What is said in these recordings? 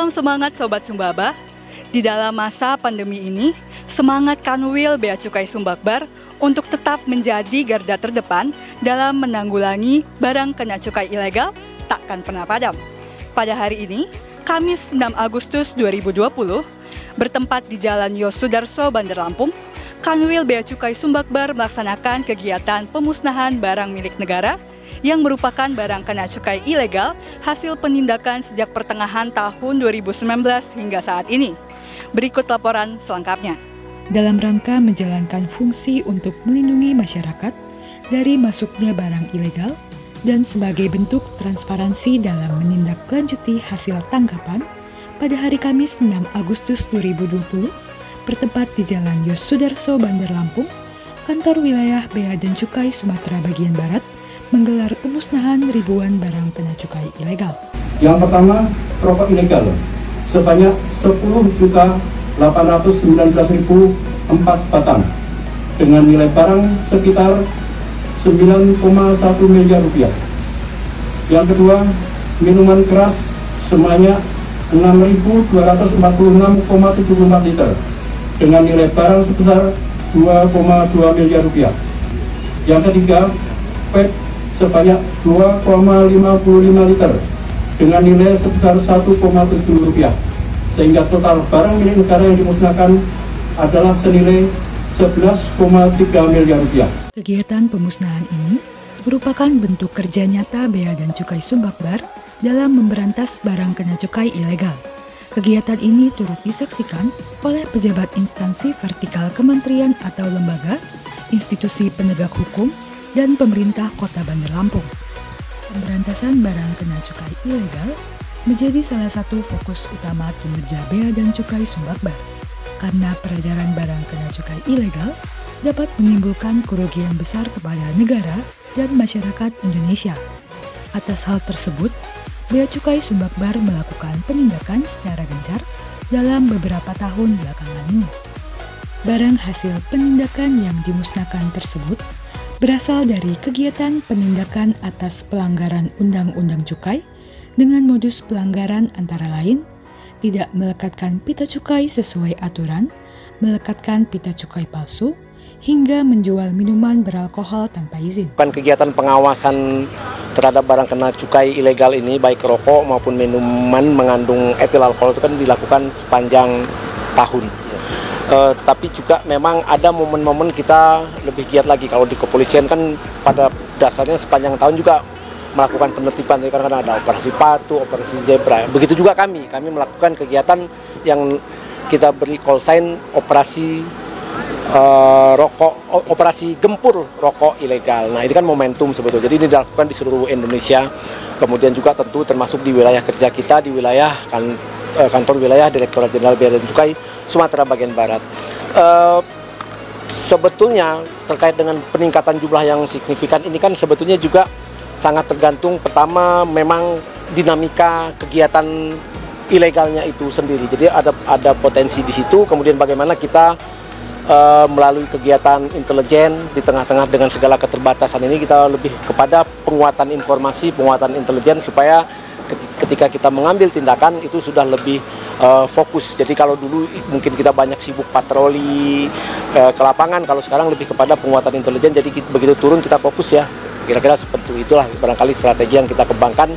Salam semangat Sobat Sumbaba. Di dalam masa pandemi ini, semangat Kanwil Bea Cukai Sumbakbar untuk tetap menjadi garda terdepan dalam menanggulangi barang kena cukai ilegal takkan pernah padam. Pada hari ini, Kamis 6 Agustus 2020, bertempat di Jalan Yosudarso, Bandar Lampung, Kanwil Bea Cukai Sumbakbar melaksanakan kegiatan pemusnahan barang milik negara yang merupakan barang kena cukai ilegal hasil penindakan sejak pertengahan tahun 2019 hingga saat ini. Berikut laporan selengkapnya. Dalam rangka menjalankan fungsi untuk melindungi masyarakat dari masuknya barang ilegal dan sebagai bentuk transparansi dalam menindaklanjuti hasil tangkapan, pada hari Kamis 6 Agustus 2020, bertempat di Jalan Yosudarso, Bandar Lampung, Kantor Wilayah Bea dan Cukai Sumatera Bagian Barat menggelar pemusnahan ribuan barang kena cukai ilegal. Yang pertama, rokok ilegal sebanyak 10.819.004 batang dengan nilai barang sekitar 9,1 miliar rupiah. Yang kedua, minuman keras sebanyak 6.246,74 liter dengan nilai barang sebesar 2,2 miliar rupiah. Yang ketiga, vape sebanyak 2,55 liter dengan nilai sebesar 1,7 rupiah, sehingga total barang milik negara yang dimusnahkan adalah senilai 11,3 miliar rupiah. Kegiatan pemusnahan ini merupakan bentuk kerja nyata Bea dan Cukai Sumbakbar dalam memberantas barang kena cukai ilegal. Kegiatan ini turut disaksikan oleh pejabat instansi vertikal kementerian atau lembaga, institusi penegak hukum, dan pemerintah Kota Bandar Lampung. Pemberantasan barang kena cukai ilegal menjadi salah satu fokus utama kinerja Bea dan Cukai Sumbakbar, karena peredaran barang kena cukai ilegal dapat menimbulkan kerugian besar kepada negara dan masyarakat Indonesia. Atas hal tersebut, Bea Cukai Sumbakbar melakukan penindakan secara gencar dalam beberapa tahun belakangan ini. Barang hasil penindakan yang dimusnahkan tersebut berasal dari kegiatan penindakan atas pelanggaran Undang-Undang Cukai dengan modus pelanggaran antara lain tidak melekatkan pita cukai sesuai aturan, melekatkan pita cukai palsu, hingga menjual minuman beralkohol tanpa izin. Kegiatan pengawasan terhadap barang kena cukai ilegal ini, baik rokok maupun minuman mengandung etil alkohol, itu kan dilakukan sepanjang tahun. Tetapi juga memang ada momen-momen kita lebih giat lagi. Kalau di kepolisian kan pada dasarnya sepanjang tahun juga melakukan penertiban, karena ada operasi Patu, operasi Zebra. Begitu juga kami melakukan kegiatan yang kita beri call sign operasi operasi gempur rokok ilegal. Nah, ini kan momentum sebetulnya. Jadi ini dilakukan di seluruh Indonesia. Kemudian juga tentu termasuk di wilayah kerja kita, di wilayah kantor wilayah Direktorat Jenderal Bea dan Cukai Sumatera Bagian Barat. Sebetulnya terkait dengan peningkatan jumlah yang signifikan ini kan sebetulnya juga sangat tergantung, pertama memang dinamika kegiatan ilegalnya itu sendiri. Jadi ada potensi di situ. Kemudian bagaimana kita melalui kegiatan intelijen di tengah-tengah dengan segala keterbatasan ini, kita lebih kepada penguatan informasi, penguatan intelijen supaya ketika kita mengambil tindakan itu sudah lebih fokus. Jadi kalau dulu mungkin kita banyak sibuk patroli ke lapangan, kalau sekarang lebih kepada penguatan intelijen. Jadi begitu turun kita fokus ya. Kira-kira seperti itulah barangkali strategi yang kita kembangkan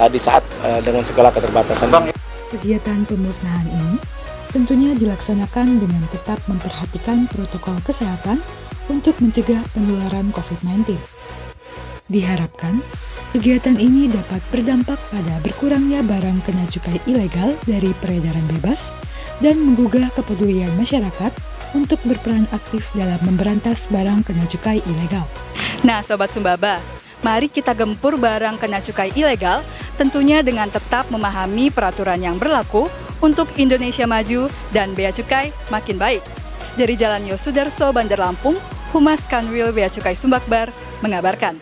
di saat dengan segala keterbatasan. Kegiatan pemusnahan ini tentunya dilaksanakan dengan tetap memperhatikan protokol kesehatan untuk mencegah penularan COVID-19. Diharapkan, kegiatan ini dapat berdampak pada berkurangnya barang kena cukai ilegal dari peredaran bebas dan menggugah kepedulian masyarakat untuk berperan aktif dalam memberantas barang kena cukai ilegal. Nah, Sobat Sumbaba, mari kita gempur barang kena cukai ilegal, tentunya dengan tetap memahami peraturan yang berlaku untuk Indonesia maju dan Bea Cukai makin baik. Dari Jalan Yosudarso, Bandar Lampung, Humas Kanwil Bea Cukai Sumbakbar mengabarkan.